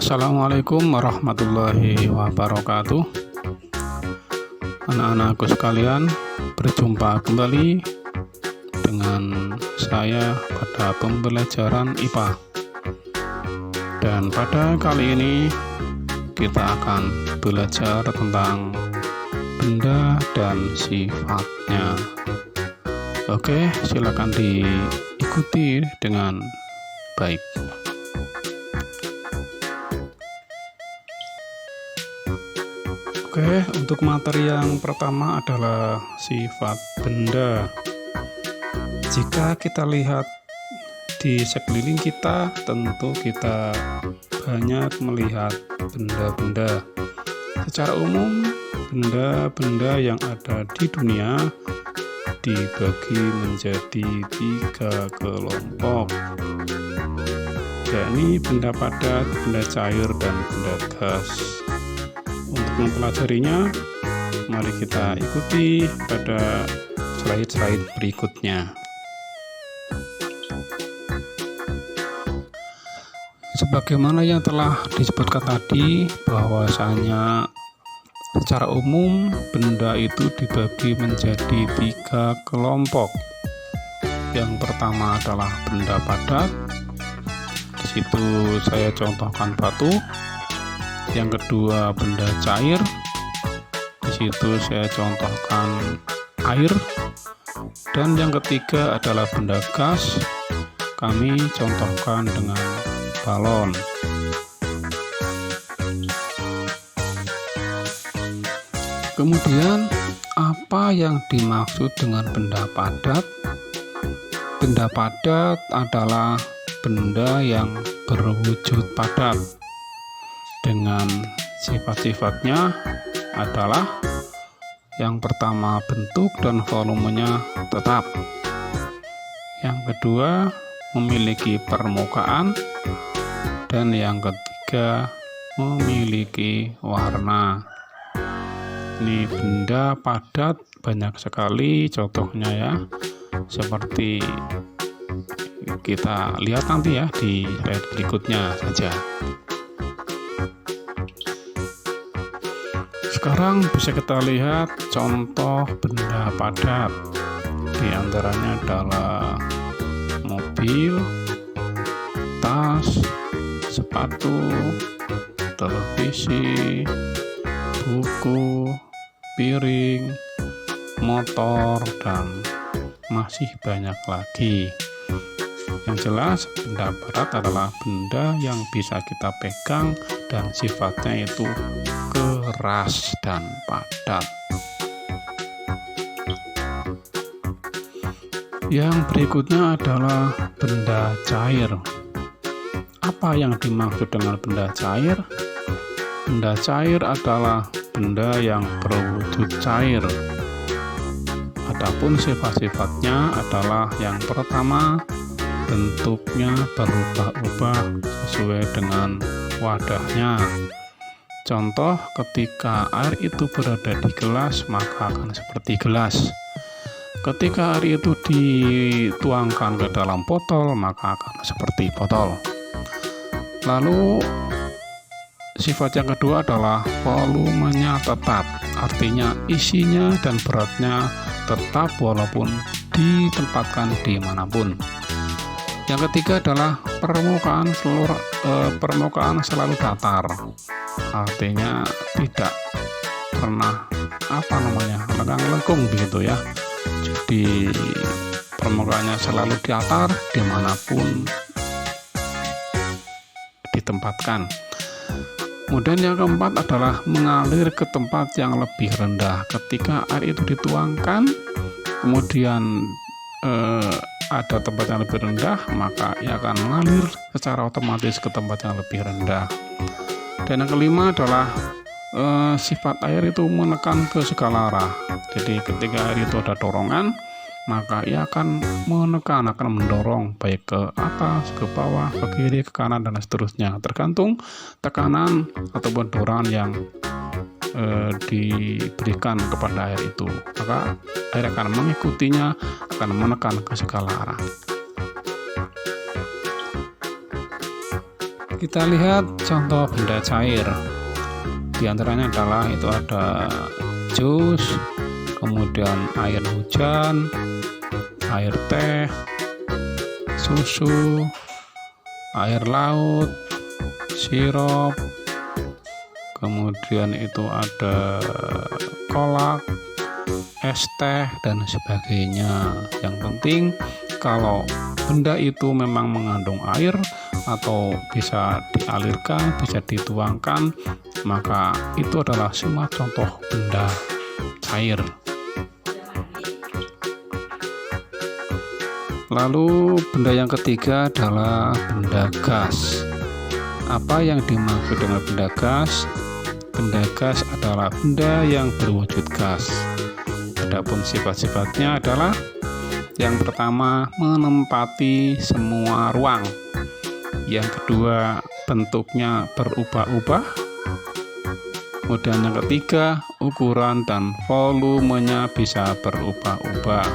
Assalamualaikum warahmatullahi wabarakatuh. Anak-anakku sekalian, berjumpa kembali dengan saya pada pembelajaran IPA. Dan pada kali ini kita akan belajar tentang benda dan sifatnya. Oke, silakan diikuti dengan baik. Oke, untuk materi yang pertama adalah sifat benda. Jika kita lihat di sekeliling kita, tentu kita banyak melihat benda-benda. Secara umum, benda-benda yang ada di dunia dibagi menjadi 3 kelompok, yakni benda padat, benda cair, dan benda gas. Untuk mempelajarinya, mari kita ikuti pada slide-slide berikutnya. Sebagaimana yang telah disebutkan tadi, bahwasanya secara umum benda itu dibagi menjadi 3 kelompok. Yang pertama adalah benda padat. Di situ saya contohkan batu. Yang kedua benda cair, di situ saya contohkan air, dan yang ketiga adalah benda gas, kami contohkan dengan balon. Kemudian apa yang dimaksud dengan benda padat? Benda padat adalah benda yang berwujud padat, dengan sifat-sifatnya adalah yang pertama bentuk dan volumenya tetap, yang kedua memiliki permukaan, dan yang ketiga memiliki warna. Ini benda padat banyak sekali contohnya ya, seperti kita lihat nanti ya di slide berikutnya saja. Sekarang bisa kita lihat contoh benda padat. Di antaranya adalah mobil, tas, sepatu, televisi, buku, piring, motor, dan masih banyak lagi. Yang jelas, benda padat adalah benda yang bisa kita pegang dan sifatnya itu keras dan padat. Yang berikutnya adalah benda cair. Apa yang dimaksud dengan benda cair? Benda cair adalah benda yang berwujud cair. Adapun sifat-sifatnya adalah yang pertama, bentuknya berubah-ubah sesuai dengan wadahnya. Contoh, ketika air itu berada di gelas, maka akan seperti gelas. Ketika air itu dituangkan ke dalam botol, maka akan seperti botol. Lalu, sifat yang kedua adalah volumenya tetap. Artinya isinya dan beratnya tetap walaupun ditempatkan dimanapun. Yang ketiga adalah permukaan selalu datar. Artinya tidak pernah lengkung begitu ya. Jadi permukaannya selalu datar dimanapun ditempatkan. Kemudian yang keempat adalah mengalir ke tempat yang lebih rendah. Ketika air itu dituangkan, kemudian ada tempat yang lebih rendah, maka ia akan mengalir secara otomatis ke tempat yang lebih rendah. Dan yang kelima adalah sifat air itu menekan ke segala arah. Jadi ketika air itu ada dorongan, maka ia akan menekan, akan mendorong baik ke atas, ke bawah, ke kiri, ke kanan, dan seterusnya, tergantung tekanan ataupun dorongan yang diberikan kepada air itu. Maka air akan mengikutinya, akan menekan ke segala arah. Kita lihat contoh benda cair. Di antaranya adalah itu ada jus, kemudian air hujan, air teh, susu, air laut, sirup, kemudian itu ada kolak, es teh, dan sebagainya. Yang penting kalau benda itu memang mengandung air atau bisa dialirkan, bisa dituangkan, maka itu adalah semua contoh benda cair. Lalu benda yang ketiga adalah benda gas. Apa yang dimaksud dengan benda gas? Benda gas adalah benda yang berwujud gas. Adapun sifat-sifatnya adalah yang pertama, menempati semua ruang. Yang kedua, bentuknya berubah-ubah. Kemudian yang ketiga, ukuran dan volumenya bisa berubah-ubah.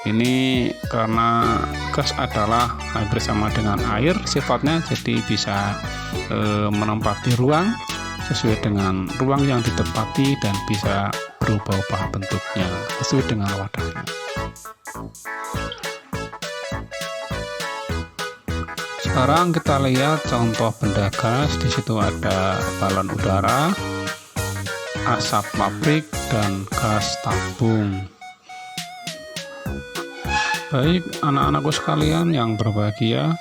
Ini karena gas adalah hampir sama dengan air sifatnya, jadi bisa menempati ruang sesuai dengan ruang yang ditempati dan bisa berubah-ubah bentuknya sesuai dengan wadahnya. Sekarang kita lihat contoh benda gas. Di situ ada balon udara, asap pabrik, dan gas tabung. Baik anak-anakku sekalian yang berbahagia,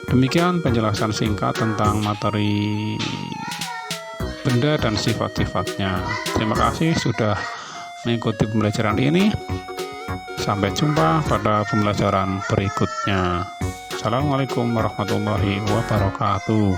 demikian penjelasan singkat tentang materi benda dan sifat-sifatnya. Terima kasih sudah mengikuti pembelajaran ini. Sampai jumpa pada pembelajaran berikutnya. Assalamualaikum warahmatullahi wabarakatuh.